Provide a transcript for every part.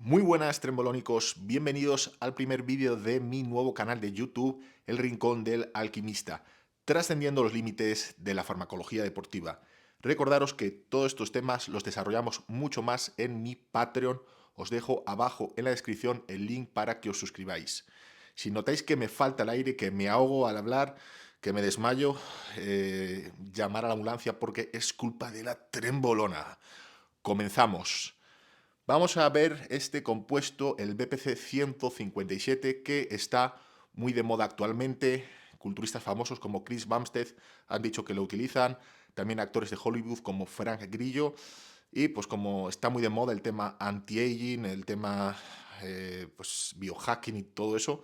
Muy buenas trembolónicos, bienvenidos al primer vídeo de mi nuevo canal de YouTube, El Rincón del Alquimista, trascendiendo los límites de la farmacología deportiva. Recordaros que todos estos temas los desarrollamos mucho más en mi Patreon, os dejo abajo en la descripción el link para que os suscribáis. Si notáis que me falta el aire, que me ahogo al hablar, que me desmayo, llamar a la ambulancia porque es culpa de la trembolona. Comenzamos. Vamos a ver este compuesto, el BPC 157, que está muy de moda actualmente. Culturistas famosos como Chris Bumstead han dicho que lo utilizan, también actores de Hollywood como Frank Grillo. Y pues como está muy de moda el tema anti-aging, el tema pues biohacking y todo eso,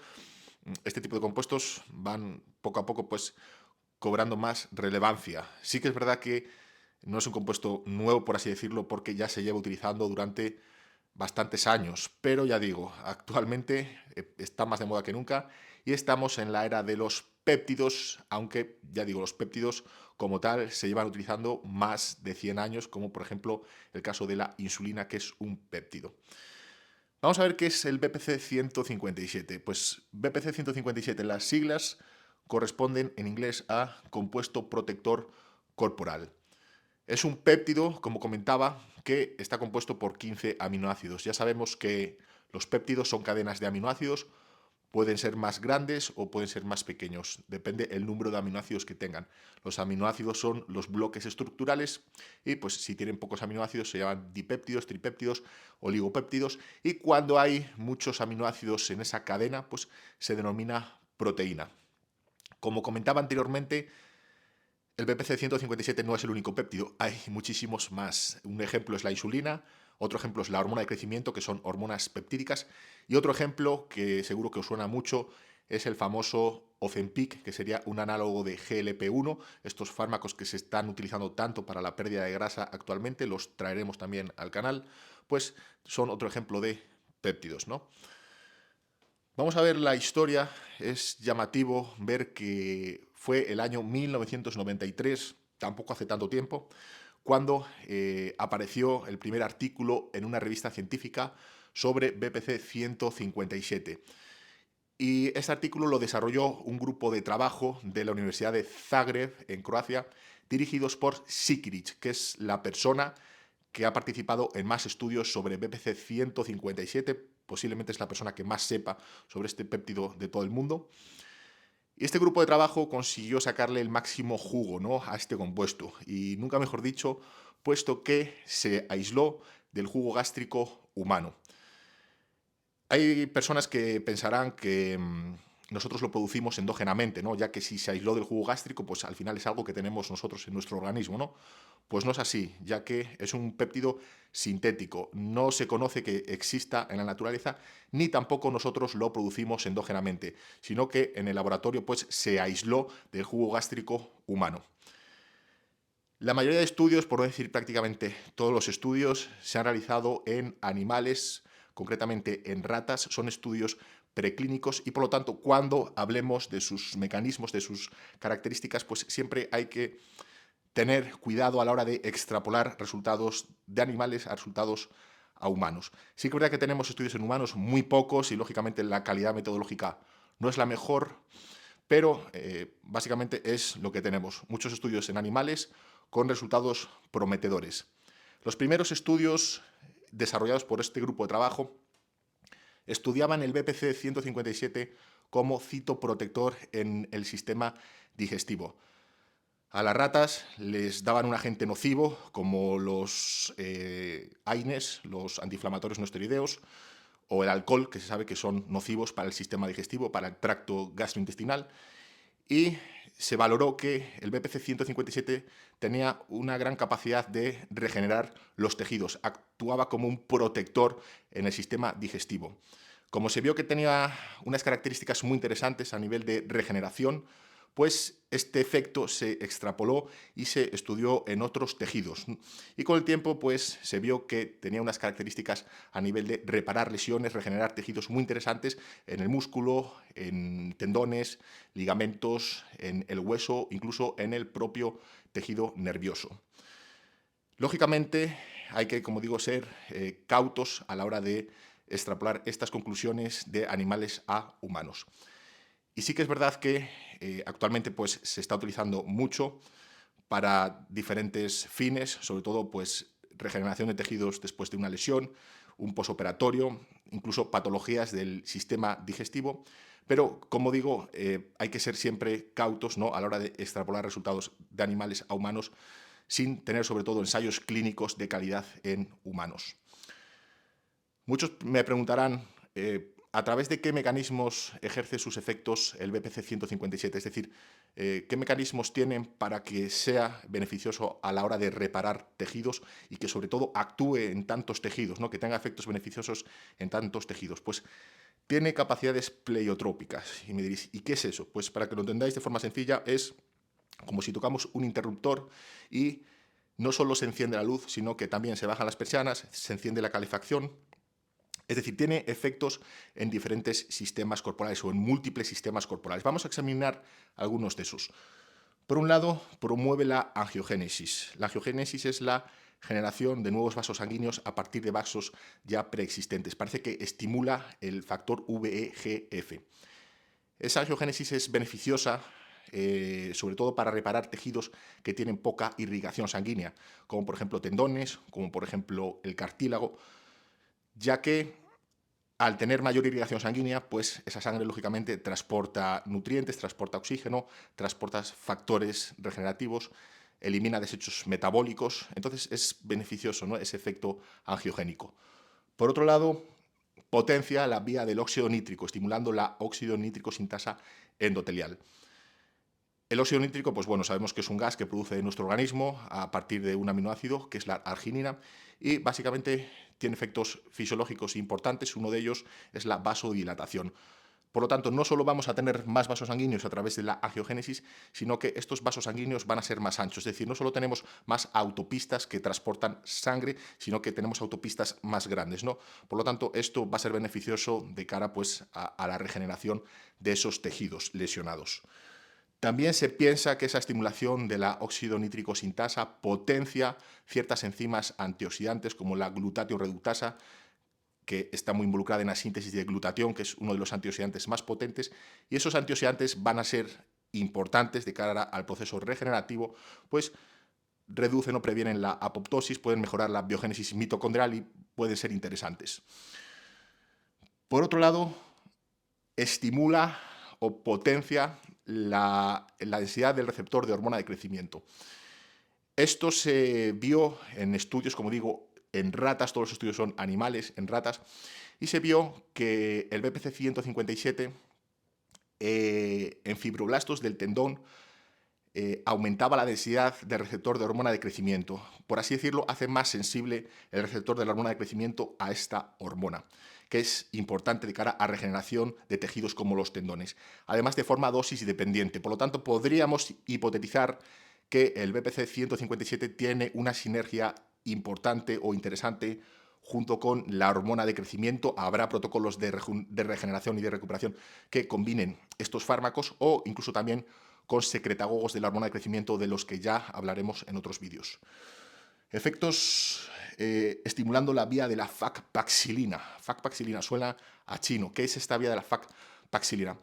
este tipo de compuestos van poco a poco pues cobrando más relevancia. Sí que es verdad que no es un compuesto nuevo, por así decirlo, porque ya se lleva utilizando durante bastantes años, pero ya digo, actualmente está más de moda que nunca y estamos en la era de los péptidos, aunque ya digo, los péptidos como tal se llevan utilizando más de 100 años, como por ejemplo el caso de la insulina, que es un péptido. Vamos a ver qué es el BPC 157. Pues BPC 157, las siglas corresponden en inglés a compuesto protector corporal. Es un péptido, como comentaba, que está compuesto por 15 aminoácidos. Ya sabemos que los péptidos son cadenas de aminoácidos, pueden ser más grandes o pueden ser más pequeños, depende el número de aminoácidos que tengan. Los aminoácidos son los bloques estructurales y pues si tienen pocos aminoácidos se llaman dipéptidos, tripéptidos, oligopéptidos, y cuando hay muchos aminoácidos en esa cadena pues se denomina proteína. Como comentaba anteriormente, el BPC 157 no es el único péptido, hay muchísimos más. Un ejemplo es la insulina, otro ejemplo es la hormona de crecimiento, que son hormonas peptídicas, y otro ejemplo, que seguro que os suena mucho, es el famoso Ozempic, que sería un análogo de GLP-1. Estos fármacos que se están utilizando tanto para la pérdida de grasa actualmente, los traeremos también al canal, pues son otro ejemplo de péptidos, ¿no? Vamos a ver la historia. Es llamativo ver que fue el año 1993, tampoco hace tanto tiempo, cuando apareció el primer artículo en una revista científica sobre BPC 157. Y este artículo lo desarrolló un grupo de trabajo de la Universidad de Zagreb, en Croacia, dirigidos por Sikiric, que es la persona que ha participado en más estudios sobre BPC 157, posiblemente es la persona que más sepa sobre este péptido de todo el mundo. Y este grupo de trabajo consiguió sacarle el máximo jugo, ¿no?, a este compuesto, y nunca mejor dicho, puesto que se aisló del jugo gástrico humano. Hay personas que pensarán que nosotros lo producimos endógenamente, ¿no? Ya que si se aisló del jugo gástrico, pues al final es algo que tenemos nosotros en nuestro organismo, ¿no? Pues no es así, ya que es un péptido sintético. No se conoce que exista en la naturaleza, ni tampoco nosotros lo producimos endógenamente, sino que en el laboratorio pues se aisló del jugo gástrico humano. La mayoría de estudios, por no decir prácticamente todos los estudios, se han realizado en animales, concretamente en ratas. Son estudios preclínicos y por lo tanto cuando hablemos de sus mecanismos, de sus características, pues siempre hay que tener cuidado a la hora de extrapolar resultados de animales a resultados a humanos. Sí que es verdad que tenemos estudios en humanos muy pocos y lógicamente la calidad metodológica no es la mejor, pero básicamente es lo que tenemos. Muchos estudios en animales con resultados prometedores. Los primeros estudios desarrollados por este grupo de trabajo estudiaban el BPC 157 como citoprotector en el sistema digestivo. A las ratas les daban un agente nocivo como los AINES, los antiinflamatorios no esteroideos, o el alcohol, que se sabe que son nocivos para el sistema digestivo, para el tracto gastrointestinal, y se valoró que el BPC 157 tenía una gran capacidad de regenerar los tejidos, actuaba como un protector en el sistema digestivo. Como se vio que tenía unas características muy interesantes a nivel de regeneración, pues este efecto se extrapoló y se estudió en otros tejidos. Y con el tiempo pues se vio que tenía unas características a nivel de reparar lesiones, regenerar tejidos muy interesantes en el músculo, en tendones, ligamentos, en el hueso, incluso en el propio tejido nervioso. Lógicamente hay que, como digo, ser cautos a la hora de extrapolar estas conclusiones de animales a humanos. Y sí que es verdad que actualmente pues, se está utilizando mucho para diferentes fines, sobre todo pues, regeneración de tejidos después de una lesión, un posoperatorio, incluso patologías del sistema digestivo. Pero, como digo, hay que ser siempre cautos, ¿no?, a la hora de extrapolar resultados de animales a humanos sin tener sobre todo ensayos clínicos de calidad en humanos. Muchos me preguntarán a través de qué mecanismos ejerce sus efectos el BPC 157, es decir, qué mecanismos tienen para que sea beneficioso a la hora de reparar tejidos y que sobre todo actúe en tantos tejidos, ¿no?, que tenga efectos beneficiosos en tantos tejidos. Pues tiene capacidades pleiotrópicas. Y me diréis, ¿y qué es eso? Pues para que lo entendáis de forma sencilla, es como si tocamos un interruptor y no solo se enciende la luz, sino que también se bajan las persianas, se enciende la calefacción. Es decir, tiene efectos en diferentes sistemas corporales o en múltiples sistemas corporales. Vamos a examinar algunos de esos. Por un lado, promueve la angiogénesis. La angiogénesis es la generación de nuevos vasos sanguíneos a partir de vasos ya preexistentes. Parece que estimula el factor VEGF. Esa angiogénesis es beneficiosa sobre todo para reparar tejidos que tienen poca irrigación sanguínea, como por ejemplo tendones, como por ejemplo el cartílago, ya que al tener mayor irrigación sanguínea, pues esa sangre lógicamente transporta nutrientes, transporta oxígeno, transporta factores regenerativos, elimina desechos metabólicos, entonces es beneficioso, ¿no?, ese efecto angiogénico. Por otro lado, potencia la vía del óxido nítrico, estimulando la óxido nítrico sintasa endotelial. El óxido nítrico, pues bueno, sabemos que es un gas que produce nuestro organismo a partir de un aminoácido, que es la arginina, y básicamente tiene efectos fisiológicos importantes. Uno de ellos es la vasodilatación. Por lo tanto, no solo vamos a tener más vasos sanguíneos a través de la angiogénesis, sino que estos vasos sanguíneos van a ser más anchos. Es decir, no solo tenemos más autopistas que transportan sangre, sino que tenemos autopistas más grandes, ¿no? Por lo tanto, esto va a ser beneficioso de cara pues, a la regeneración de esos tejidos lesionados. También se piensa que esa estimulación de la óxido nítrico sintasa potencia ciertas enzimas antioxidantes como la glutatio reductasa, que está muy involucrada en la síntesis de glutatión, que es uno de los antioxidantes más potentes, y esos antioxidantes van a ser importantes de cara al proceso regenerativo, pues reducen o previenen la apoptosis, pueden mejorar la biogénesis mitocondrial y pueden ser interesantes. Por otro lado, estimula o potencia la densidad del receptor de hormona de crecimiento. Esto se vio en estudios, como digo, en ratas, todos los estudios son animales, en ratas, y se vio que el BPC 157 en fibroblastos del tendón aumentaba la densidad del receptor de hormona de crecimiento. Por así decirlo, hace más sensible el receptor de la hormona de crecimiento a esta hormona, que es importante de cara a regeneración de tejidos como los tendones, además de forma dosis dependiente. Por lo tanto, podríamos hipotetizar que el BPC 157 tiene una sinergia importante o interesante junto con la hormona de crecimiento. Habrá protocolos de regeneración y de recuperación que combinen estos fármacos o incluso también con secretagogos de la hormona de crecimiento de los que ya hablaremos en otros vídeos. Efectos estimulando la vía de la FAC-paxilina. FAC-paxilina suena a chino. ¿Qué es esta vía de la FAC-paxilina?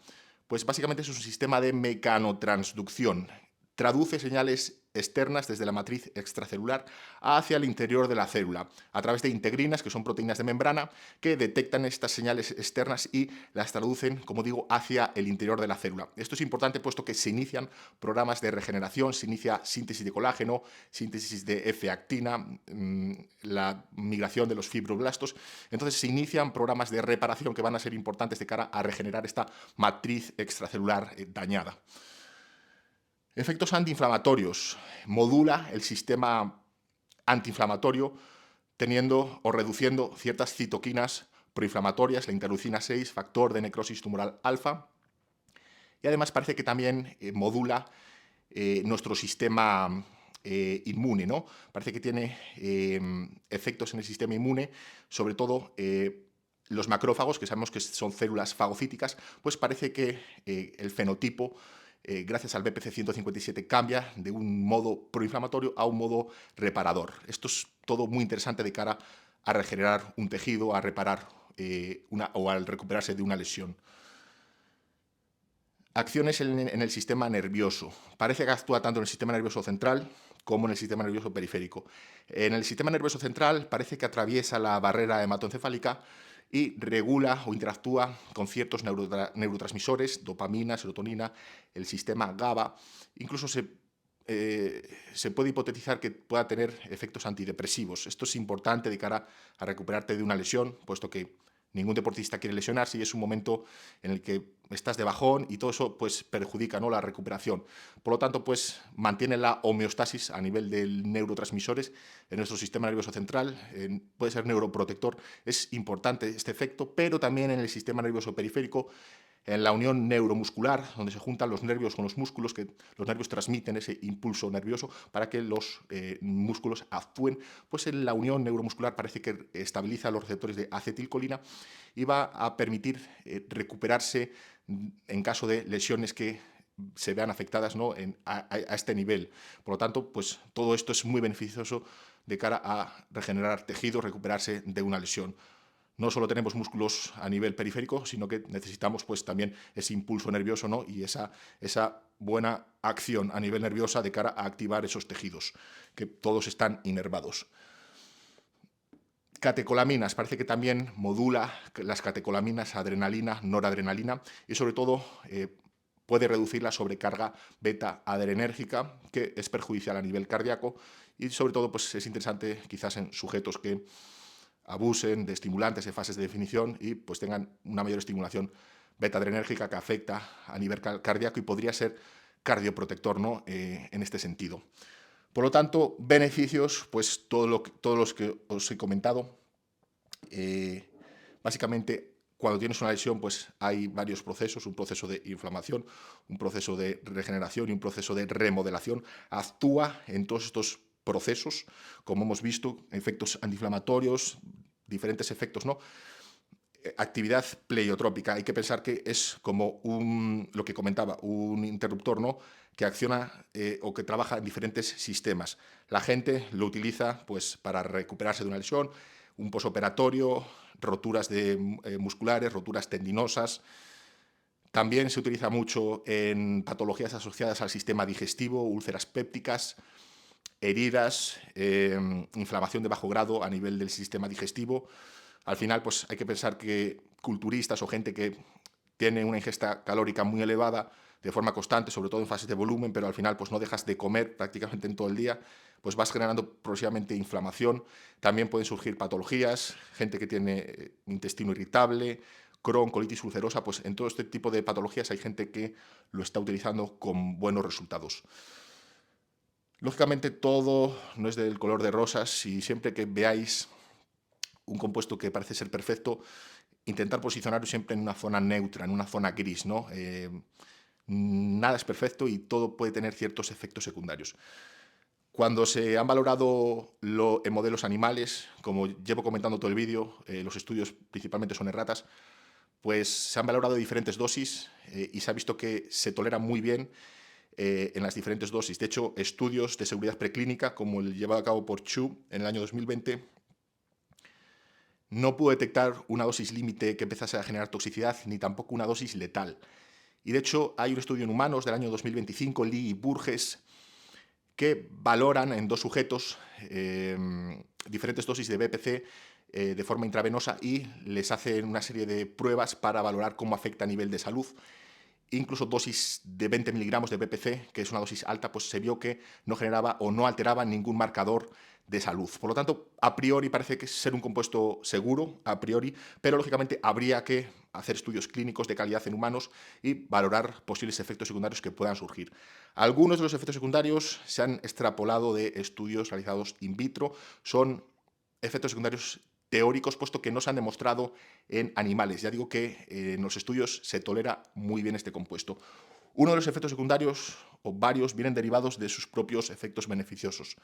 Pues básicamente es un sistema de mecanotransducción. Traduce señales externas desde la matriz extracelular hacia el interior de la célula, a través de integrinas, que son proteínas de membrana, que detectan estas señales externas y las traducen, como digo, hacia el interior de la célula. Esto es importante puesto que se inician programas de regeneración, se inicia síntesis de colágeno, síntesis de F-actina, la migración de los fibroblastos. Entonces se inician programas de reparación que van a ser importantes de cara a regenerar esta matriz extracelular dañada. Efectos antiinflamatorios. Modula el sistema antiinflamatorio teniendo o reduciendo ciertas citoquinas proinflamatorias, la interleucina 6, factor de necrosis tumoral alfa. Y además parece que también modula nuestro sistema inmune, ¿no? Parece que tiene efectos en el sistema inmune, sobre todo los macrófagos, que sabemos que son células fagocíticas, pues parece que el fenotipo gracias al BPC 157 cambia de un modo proinflamatorio a un modo reparador. Esto es todo muy interesante de cara a regenerar un tejido, a reparar o al recuperarse de una lesión. Acciones en el sistema nervioso. Parece que actúa tanto en el sistema nervioso central como en el sistema nervioso periférico. En el sistema nervioso central parece que atraviesa la barrera hematoencefálica y regula o interactúa con ciertos neurotransmisores, dopamina, serotonina, el sistema GABA. Incluso se puede hipotetizar que pueda tener efectos antidepresivos. Esto es importante de cara a recuperarte de una lesión, puesto que ningún deportista quiere lesionarse y es un momento en el que estás de bajón y todo eso pues perjudica, ¿no?, la recuperación. Por lo tanto, pues mantiene la homeostasis a nivel de neurotransmisores en nuestro sistema nervioso central, puede ser neuroprotector. Es importante este efecto, pero también en el sistema nervioso periférico, en la unión neuromuscular, donde se juntan los nervios con los músculos, que los nervios transmiten ese impulso nervioso para que los músculos actúen, pues en la unión neuromuscular parece que estabiliza los receptores de acetilcolina y va a permitir recuperarse en caso de lesiones que se vean afectadas, ¿no?, a este nivel. Por lo tanto, pues todo esto es muy beneficioso de cara a regenerar tejido, recuperarse de una lesión. No solo tenemos músculos a nivel periférico, sino que necesitamos pues también ese impulso nervioso, ¿no?, y esa buena acción a nivel nerviosa de cara a activar esos tejidos, que todos están inervados. Catecolaminas, parece que también modula las catecolaminas, adrenalina, noradrenalina, y sobre todo puede reducir la sobrecarga beta-adrenérgica, que es perjudicial a nivel cardíaco, y sobre todo pues es interesante quizás en sujetos que abusen de estimulantes de fases de definición y pues tengan una mayor estimulación beta-adrenérgica que afecta a nivel cardíaco y podría ser cardioprotector, ¿no?, en este sentido. Por lo tanto, beneficios, pues todos los que os he comentado. Básicamente, cuando tienes una lesión, pues hay varios procesos, un proceso de inflamación, un proceso de regeneración y un proceso de remodelación. Actúa en todos estos procesos, como hemos visto, efectos antiinflamatorios, diferentes efectos, ¿no? Actividad pleiotrópica. Hay que pensar que es como lo que comentaba, un interruptor, ¿no?, que acciona o que trabaja en diferentes sistemas. La gente lo utiliza pues para recuperarse de una lesión, un posoperatorio, roturas musculares, roturas tendinosas. También se utiliza mucho en patologías asociadas al sistema digestivo, úlceras pépticas, heridas, inflamación de bajo grado a nivel del sistema digestivo. Al final, pues hay que pensar que culturistas o gente que tiene una ingesta calórica muy elevada de forma constante, sobre todo en fases de volumen, pero al final pues no dejas de comer prácticamente en todo el día, pues vas generando progresivamente inflamación. También pueden surgir patologías, gente que tiene intestino irritable, Crohn, colitis ulcerosa, pues en todo este tipo de patologías hay gente que lo está utilizando con buenos resultados. Lógicamente todo no es del color de rosas y siempre que veáis un compuesto que parece ser perfecto, intentar posicionarlo siempre en una zona neutra, en una zona gris, ¿no? Nada es perfecto y todo puede tener ciertos efectos secundarios. Cuando se han valorado en modelos animales, como llevo comentando todo el vídeo, los estudios principalmente son en ratas, pues se han valorado diferentes dosis y se ha visto que se tolera muy bien en las diferentes dosis. De hecho, estudios de seguridad preclínica, como el llevado a cabo por Chu en el año 2020, no pudo detectar una dosis límite que empezase a generar toxicidad, ni tampoco una dosis letal. Y de hecho, hay un estudio en humanos del año 2025, Lee y Burgess, que valoran en dos sujetos diferentes dosis de BPC de forma intravenosa y les hacen una serie de pruebas para valorar cómo afecta a nivel de salud. Incluso dosis de 20 miligramos de BPC, que es una dosis alta, pues se vio que no generaba o no alteraba ningún marcador de salud. Por lo tanto, a priori parece que ser un compuesto seguro, a priori, pero lógicamente habría que hacer estudios clínicos de calidad en humanos y valorar posibles efectos secundarios que puedan surgir. Algunos de los efectos secundarios se han extrapolado de estudios realizados in vitro, son efectos secundarios teóricos, puesto que no se han demostrado en animales. Ya digo que en los estudios se tolera muy bien este compuesto. Uno de los efectos secundarios, o varios, vienen derivados de sus propios efectos beneficiosos.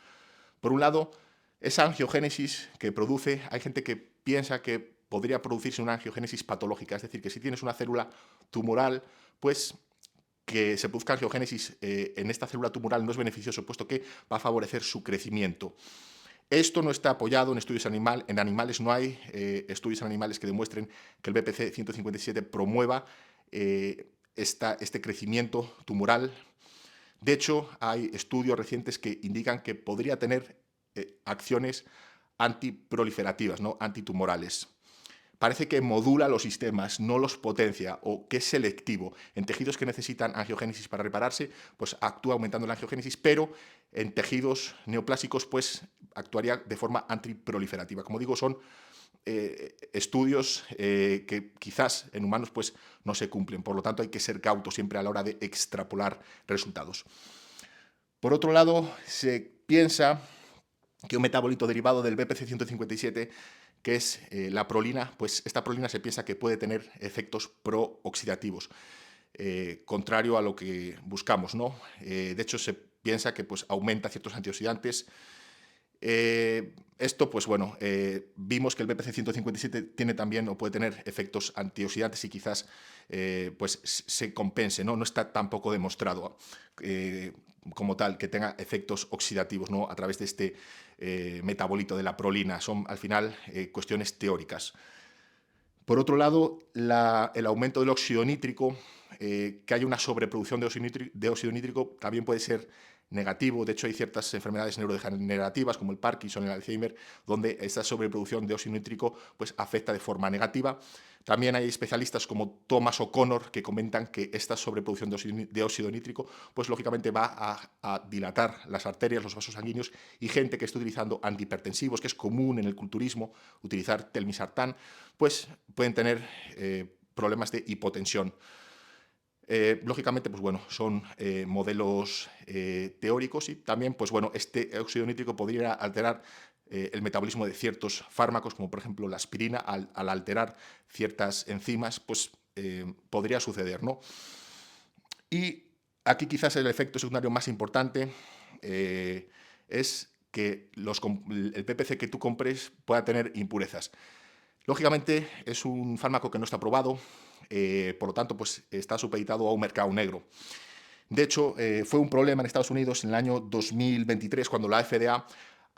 Por un lado, esa angiogénesis que produce, hay gente que piensa que podría producirse una angiogénesis patológica, es decir, que si tienes una célula tumoral, pues que se produzca angiogénesis en esta célula tumoral no es beneficioso, puesto que va a favorecer su crecimiento. Esto no está apoyado en estudios en animales no hay estudios en animales que demuestren que el BPC 157 promueva este crecimiento tumoral. De hecho, hay estudios recientes que indican que podría tener acciones antiproliferativas, ¿no? Antitumorales. Parece que modula los sistemas, no los potencia, o que es selectivo. En tejidos que necesitan angiogénesis para repararse, pues actúa aumentando la angiogénesis, pero en tejidos neoplásicos, pues actuaría de forma antiproliferativa. Como digo, son estudios que quizás en humanos pues no se cumplen. Por lo tanto, hay que ser cauto siempre a la hora de extrapolar resultados. Por otro lado, se piensa que un metabolito derivado del BPC 157, que es la prolina, pues esta prolina se piensa que puede tener efectos prooxidativos, contrario a lo que buscamos, ¿no? De hecho, se piensa que pues, aumenta ciertos antioxidantes. Esto, pues bueno, vimos que el BPC 157 tiene también o puede tener efectos antioxidantes y quizás pues se compense, ¿no? No está tampoco demostrado como tal que tenga efectos oxidativos, ¿no? A través de este metabolito de la prolina. Son al final cuestiones teóricas. Por otro lado, el aumento del óxido nítrico, que haya una sobreproducción de óxido nítrico también puede ser negativo. De hecho, hay ciertas enfermedades neurodegenerativas como el Parkinson, el Alzheimer, donde esta sobreproducción de óxido nítrico pues, afecta de forma negativa. También hay especialistas como Thomas O'Connor que comentan que esta sobreproducción de óxido nítrico pues, lógicamente va a dilatar las arterias, los vasos sanguíneos, y gente que está utilizando antihipertensivos, que es común en el culturismo utilizar telmisartán, pues pueden tener problemas de hipotensión. Lógicamente, pues bueno, son modelos teóricos y también, pues bueno, este óxido nítrico podría alterar el metabolismo de ciertos fármacos, como por ejemplo la aspirina, al alterar ciertas enzimas, pues podría suceder, ¿no? Y aquí quizás el efecto secundario más importante es que el PPC que tú compres pueda tener impurezas. Lógicamente es un fármaco que no está aprobado, por lo tanto pues, está supeditado a un mercado negro. De hecho, fue un problema en Estados Unidos en el año 2023 cuando la FDA,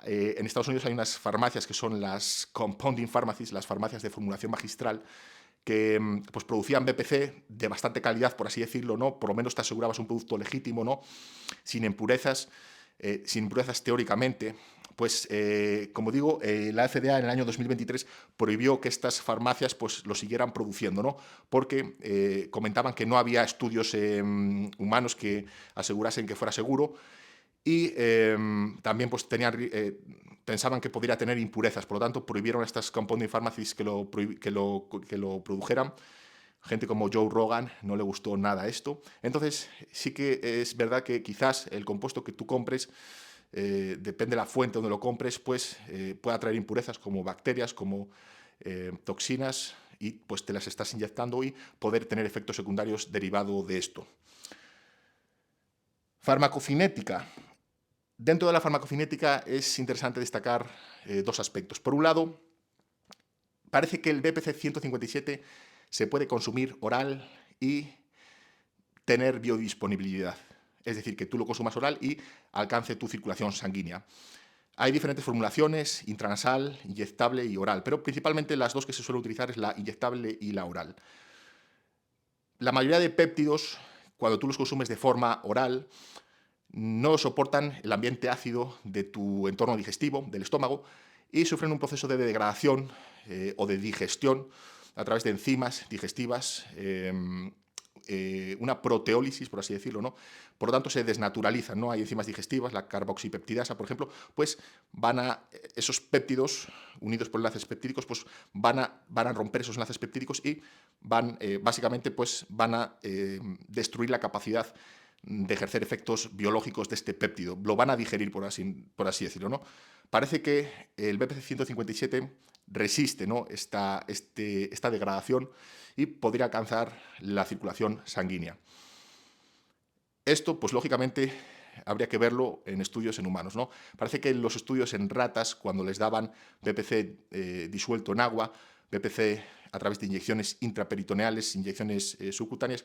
en Estados Unidos hay unas farmacias que son las compounding pharmacies, las farmacias de formulación magistral, que pues, producían BPC de bastante calidad, por así decirlo, ¿no? Por lo menos te asegurabas un producto legítimo, ¿no? Sin impurezas teóricamente. Pues, como digo, la FDA en el año 2023 prohibió que estas farmacias pues, lo siguieran produciendo, ¿no? Porque comentaban que no había estudios humanos que asegurasen que fuera seguro y también pues, pensaban que podría tener impurezas. Por lo tanto, prohibieron a estas compounding pharmacies que lo produjeran. Gente como Joe Rogan no le gustó nada esto. Entonces, sí que es verdad que quizás el compuesto que tú compres, depende de la fuente donde lo compres, pues pueda traer impurezas como bacterias, como toxinas, y pues te las estás inyectando y poder tener efectos secundarios derivados de esto. Farmacocinética. Dentro de la farmacocinética es interesante destacar dos aspectos. Por un lado, parece que el BPC 157 se puede consumir oral y tener biodisponibilidad. Es decir, que tú lo consumas oral y alcance tu circulación sanguínea. Hay diferentes formulaciones, intranasal, inyectable y oral, pero principalmente las dos que se suele utilizar es la inyectable y la oral. La mayoría de péptidos, cuando tú los consumes de forma oral, no soportan el ambiente ácido de tu entorno digestivo, del estómago, y sufren un proceso de degradación o de digestión a través de enzimas digestivas, una proteólisis, por así decirlo, ¿no? Por lo tanto, se desnaturalizan, ¿no? Hay enzimas digestivas, la carboxipeptidasa, por ejemplo, pues esos péptidos unidos por enlaces peptídicos, pues van a romper esos enlaces peptídicos y básicamente, pues van a destruir la capacidad de ejercer efectos biológicos de este péptido. Lo van a digerir, por así decirlo, ¿no? Parece que el BPC 157 resiste, ¿no? esta degradación y podría alcanzar la circulación sanguínea. Esto, pues lógicamente, habría que verlo en estudios en humanos, ¿no? Parece que en los estudios en ratas, cuando les daban BPC disuelto en agua, BPC a través de inyecciones intraperitoneales, inyecciones subcutáneas,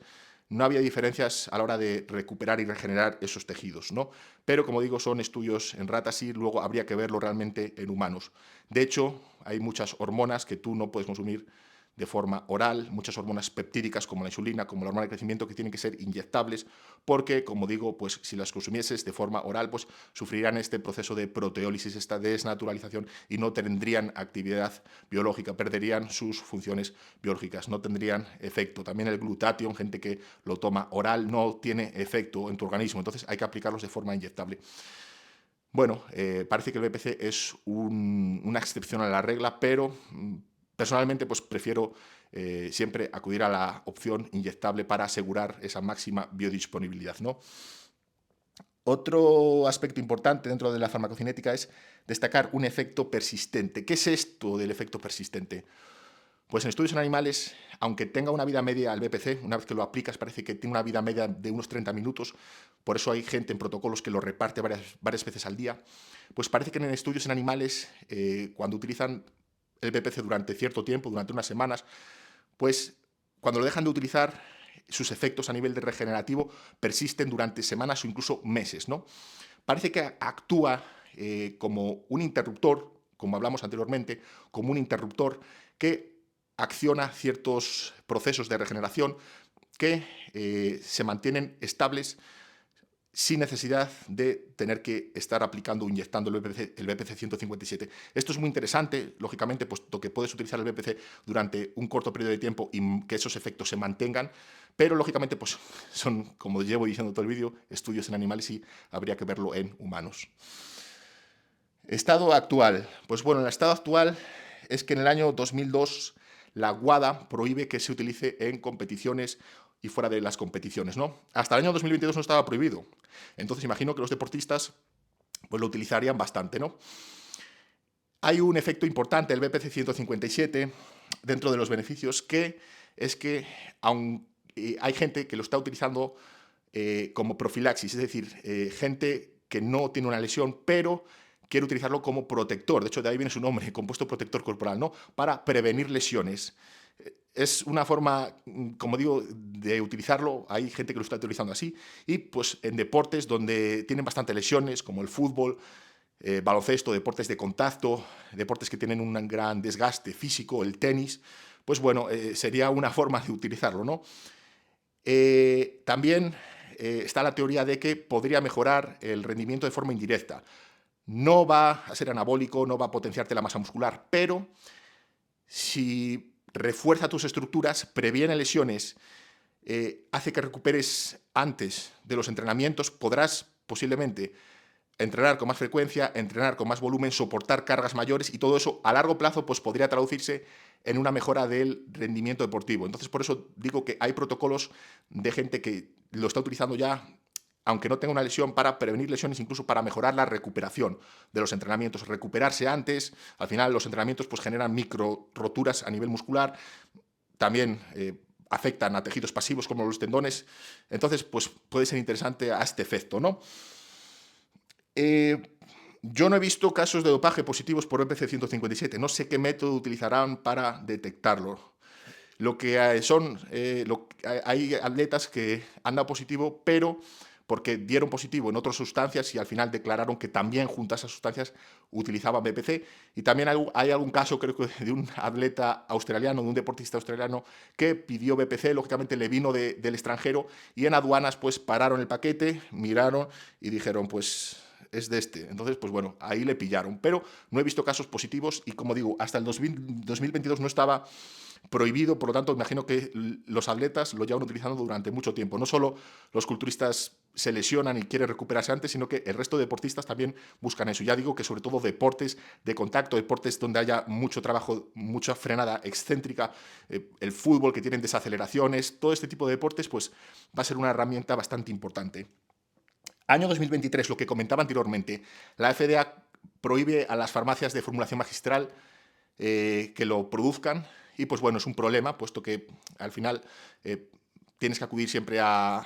no había diferencias a la hora de recuperar y regenerar esos tejidos, ¿no? Pero, como digo, son estudios en ratas y luego habría que verlo realmente en humanos. De hecho, hay muchas hormonas que tú no puedes consumir de forma oral, muchas hormonas peptídicas como la insulina, como la hormona de crecimiento, que tienen que ser inyectables, porque, como digo, pues si las consumieses de forma oral, pues sufrirían este proceso de proteólisis, esta desnaturalización, y no tendrían actividad biológica, perderían sus funciones biológicas, no tendrían efecto. También el glutatión, gente que lo toma oral, no tiene efecto en tu organismo, entonces hay que aplicarlos de forma inyectable. Bueno, parece que el BPC es una excepción a la regla, pero personalmente pues prefiero siempre acudir a la opción inyectable para asegurar esa máxima biodisponibilidad, ¿no? Otro aspecto importante dentro de la farmacocinética es destacar un efecto persistente. ¿Qué es esto del efecto persistente? Pues en estudios en animales, aunque tenga una vida media al BPC, una vez que lo aplicas parece que tiene una vida media de unos 30 minutos, por eso hay gente en protocolos que lo reparte varias veces al día, pues parece que en estudios en animales, cuando utilizan el BPC durante cierto tiempo, durante unas semanas, pues cuando lo dejan de utilizar, sus efectos a nivel de regenerativo persisten durante semanas o incluso meses, ¿no? Parece que actúa como un interruptor, como hablamos anteriormente, como un interruptor que acciona ciertos procesos de regeneración que se mantienen estables sin necesidad de tener que estar aplicando o inyectando el BPC 157. Esto es muy interesante, lógicamente, puesto que puedes utilizar el BPC durante un corto periodo de tiempo y que esos efectos se mantengan, pero lógicamente pues, son, como llevo diciendo todo el vídeo, estudios en animales y habría que verlo en humanos. Estado actual. Pues bueno, el estado actual es que en el año 2002 la WADA prohíbe que se utilice en competiciones y fuera de las competiciones, ¿no? Hasta el año 2022 no estaba prohibido. Entonces imagino que los deportistas pues lo utilizarían bastante, ¿no? Hay un efecto importante, el BPC 157, dentro de los beneficios, que es que aun, hay gente que lo está utilizando como profilaxis, es decir, gente que no tiene una lesión, pero quiere utilizarlo como protector. De hecho, de ahí viene su nombre, compuesto protector corporal, ¿no? Para prevenir lesiones. Es una forma, como digo, de utilizarlo. Hay gente que lo está utilizando así. Y pues en deportes donde tienen bastante lesiones, como el fútbol, baloncesto, deportes de contacto, deportes que tienen un gran desgaste físico, el tenis, pues bueno, sería una forma de utilizarlo, ¿no? También está la teoría de que podría mejorar el rendimiento de forma indirecta. No va a ser anabólico, no va a potenciarte la masa muscular, pero si refuerza tus estructuras, previene lesiones, hace que recuperes antes de los entrenamientos, podrás posiblemente entrenar con más frecuencia, entrenar con más volumen, soportar cargas mayores y todo eso a largo plazo pues podría traducirse en una mejora del rendimiento deportivo. Entonces por eso digo que hay protocolos de gente que lo está utilizando ya, aunque no tenga una lesión, para prevenir lesiones, incluso para mejorar la recuperación de los entrenamientos, recuperarse antes. Al final los entrenamientos pues generan micro roturas a nivel muscular, también afectan a tejidos pasivos como los tendones, entonces pues puede ser interesante a este efecto, ¿no? Eh, yo no he visto casos de dopaje positivos por BPC 157. No sé qué método utilizarán para detectarlo. Lo que hay atletas que han dado positivo, pero porque dieron positivo en otras sustancias y al final declararon que también junto a esas sustancias utilizaban BPC. Y también hay algún caso, creo que de un atleta australiano, de un deportista australiano, que pidió BPC, lógicamente le vino del extranjero y en aduanas pues pararon el paquete, miraron y dijeron pues es de este. Entonces, pues bueno, ahí le pillaron. Pero no he visto casos positivos y como digo, hasta el 2022 no estaba prohibido, por lo tanto, imagino que los atletas lo llevan utilizando durante mucho tiempo. No solo los culturistas se lesionan y quieren recuperarse antes, sino que el resto de deportistas también buscan eso. Ya digo que sobre todo deportes de contacto, deportes donde haya mucho trabajo, mucha frenada excéntrica, el fútbol que tienen desaceleraciones, todo este tipo de deportes, pues va a ser una herramienta bastante importante. Año 2023, lo que comentaba anteriormente, la FDA prohíbe a las farmacias de formulación magistral que lo produzcan y pues bueno, es un problema, puesto que al final tienes que acudir siempre al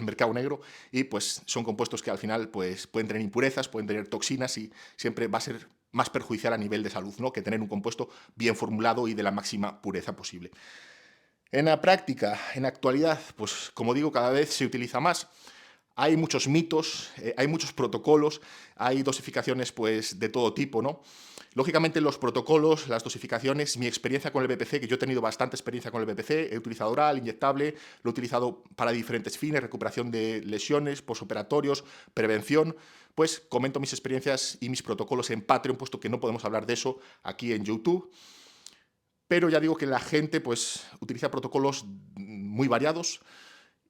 mercado negro y pues son compuestos que al final pues pueden tener impurezas, pueden tener toxinas y siempre va a ser más perjudicial a nivel de salud, ¿no?, que tener un compuesto bien formulado y de la máxima pureza posible. En la práctica, en la actualidad, pues como digo, cada vez se utiliza más. Hay muchos mitos, hay muchos protocolos, hay dosificaciones pues de todo tipo, ¿no? Lógicamente los protocolos, las dosificaciones, mi experiencia con el BPC, que yo he tenido bastante experiencia con el BPC, he utilizado oral, inyectable, lo he utilizado para diferentes fines, recuperación de lesiones, posoperatorios, prevención, pues comento mis experiencias y mis protocolos en Patreon, puesto que no podemos hablar de eso aquí en YouTube. Pero ya digo que la gente pues utiliza protocolos muy variados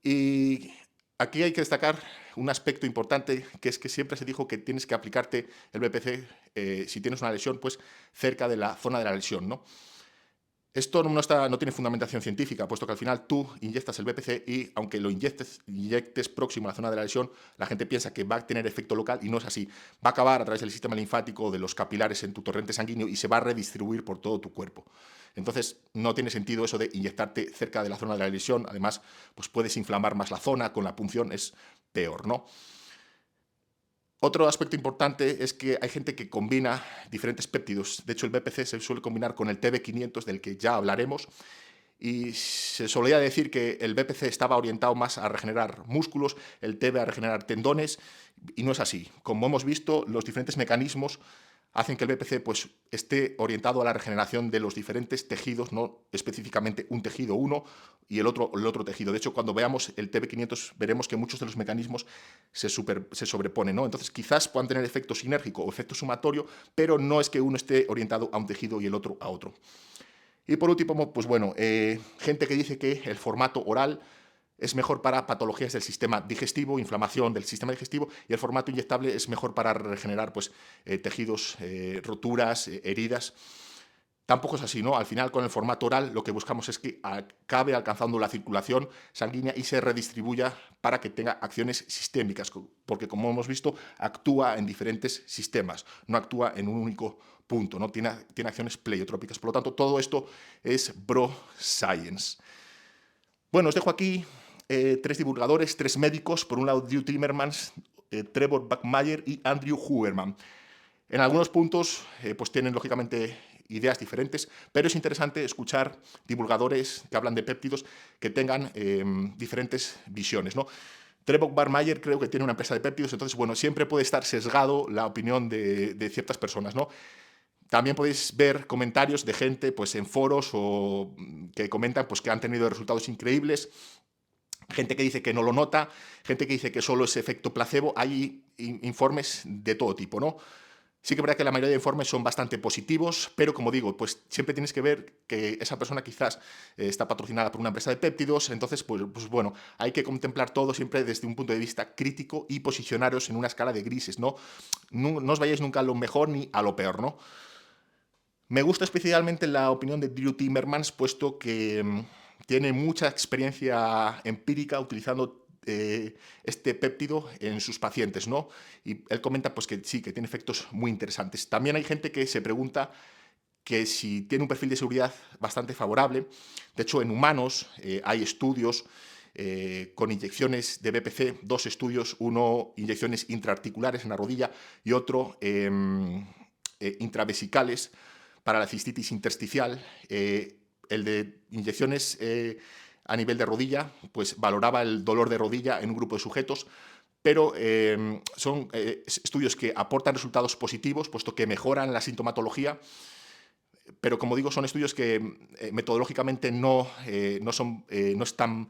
y aquí hay que destacar un aspecto importante, que es que siempre se dijo que tienes que aplicarte el BPC si tienes una lesión pues cerca de la zona de la lesión, ¿no? Esto no tiene fundamentación científica, puesto que al final tú inyectas el BPC y aunque lo inyectes próximo a la zona de la lesión, la gente piensa que va a tener efecto local y no es así. Va a acabar a través del sistema linfático, de los capilares en tu torrente sanguíneo y se va a redistribuir por todo tu cuerpo. Entonces, no tiene sentido eso de inyectarte cerca de la zona de la lesión. Además, pues puedes inflamar más la zona, con la punción es peor, ¿no? Otro aspecto importante es que hay gente que combina diferentes péptidos. De hecho, el BPC se suele combinar con el TB500, del que ya hablaremos, y se solía decir que el BPC estaba orientado más a regenerar músculos, el TB a regenerar tendones, y no es así. Como hemos visto, los diferentes mecanismos hacen que el BPC pues, esté orientado a la regeneración de los diferentes tejidos, no específicamente un tejido uno y el otro tejido. De hecho, cuando veamos el TB500 veremos que muchos de los mecanismos se sobreponen, ¿no? Entonces, quizás puedan tener efecto sinérgico o efecto sumatorio, pero no es que uno esté orientado a un tejido y el otro a otro. Y por último, pues bueno, gente que dice que el formato oral es mejor para patologías del sistema digestivo, inflamación del sistema digestivo, y el formato inyectable es mejor para regenerar pues, tejidos, roturas, heridas. Tampoco es así, ¿no? Al final, con el formato oral, lo que buscamos es que acabe alcanzando la circulación sanguínea y se redistribuya para que tenga acciones sistémicas, porque como hemos visto, actúa en diferentes sistemas, no actúa en un único punto, ¿no? Tiene acciones pleiotrópicas. Por lo tanto, todo esto es bro science. Bueno, os dejo aquí tres divulgadores, tres médicos, por un lado Drew Timmermans, Trevor Buckmeyer y Andrew Huberman. En algunos puntos pues tienen lógicamente ideas diferentes, pero es interesante escuchar divulgadores que hablan de péptidos que tengan diferentes visiones, ¿no? Trevor Buckmeyer creo que tiene una empresa de péptidos, entonces bueno, siempre puede estar sesgado la opinión de ciertas personas, ¿no? También podéis ver comentarios de gente pues, en foros o que comentan pues, que han tenido resultados increíbles, gente que dice que no lo nota, gente que dice que solo es efecto placebo. Hay informes de todo tipo, ¿no? Sí que es verdad que la mayoría de informes son bastante positivos, pero como digo, pues siempre tienes que ver que esa persona quizás está patrocinada por una empresa de péptidos, entonces pues bueno, hay que contemplar todo siempre desde un punto de vista crítico y posicionaros en una escala de grises, ¿no? No os vayáis nunca a lo mejor ni a lo peor, ¿no? Me gusta especialmente la opinión de Drew Timmermans, puesto que tiene mucha experiencia empírica utilizando este péptido en sus pacientes, ¿no? Y él comenta pues, que sí, que tiene efectos muy interesantes. También hay gente que se pregunta que si tiene un perfil de seguridad bastante favorable. De hecho, en humanos hay estudios con inyecciones de BPC, dos estudios, uno inyecciones intraarticulares en la rodilla y otro intravesicales para la cistitis intersticial. El de inyecciones a nivel de rodilla, pues valoraba el dolor de rodilla en un grupo de sujetos, pero son estudios que aportan resultados positivos, puesto que mejoran la sintomatología, pero como digo, son estudios que metodológicamente no están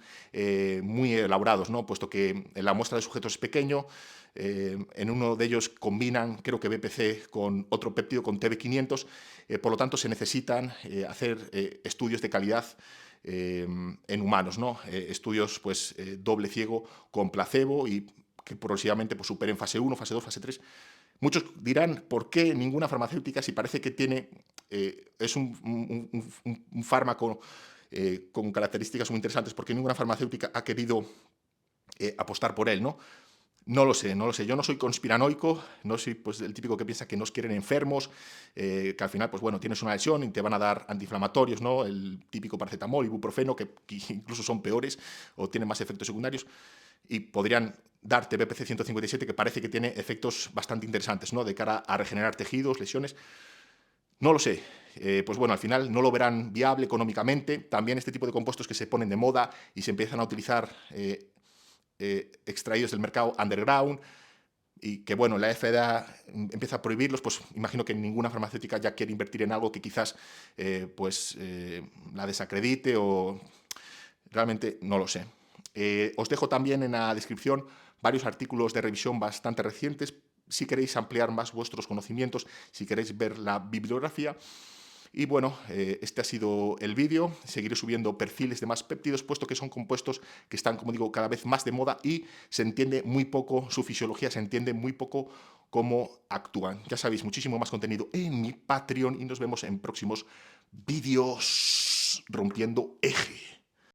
muy elaborados, ¿no? Puesto que la muestra de sujetos es pequeño. En uno de ellos combinan, creo que BPC con otro péptido, con TB500, por lo tanto se necesitan hacer estudios de calidad en humanos, ¿no? Estudios pues, doble ciego con placebo y que progresivamente pues, superen fase 1, fase 2, fase 3. Muchos dirán, ¿por qué ninguna farmacéutica, si parece que es un fármaco con características muy interesantes, por qué ninguna farmacéutica ha querido apostar por él, ¿no? No lo sé, no lo sé. Yo no soy conspiranoico, no soy pues, el típico que piensa que nos quieren enfermos, que al final, pues bueno, tienes una lesión y te van a dar antiinflamatorios, ¿no? El típico paracetamol, ibuprofeno, que incluso son peores o tienen más efectos secundarios. y podrían darte BPC 157, que parece que tiene efectos bastante interesantes, ¿no?, de cara a regenerar tejidos, lesiones. No lo sé. Pues bueno, al final no lo verán viable económicamente. También este tipo de compuestos que se ponen de moda y se empiezan a utilizar extraídos del mercado underground, y que bueno, la FDA empieza a prohibirlos, pues imagino que ninguna farmacéutica ya quiere invertir en algo que quizás la desacredite, o realmente no lo sé. Os dejo también en la descripción varios artículos de revisión bastante recientes, si queréis ampliar más vuestros conocimientos, si queréis ver la bibliografía. Y bueno, este ha sido el vídeo. Seguiré subiendo perfiles de más péptidos, puesto que son compuestos que están, como digo, cada vez más de moda y se entiende muy poco su fisiología, se entiende muy poco cómo actúan. Ya sabéis, muchísimo más contenido en mi Patreon y nos vemos en próximos vídeos rompiendo eje.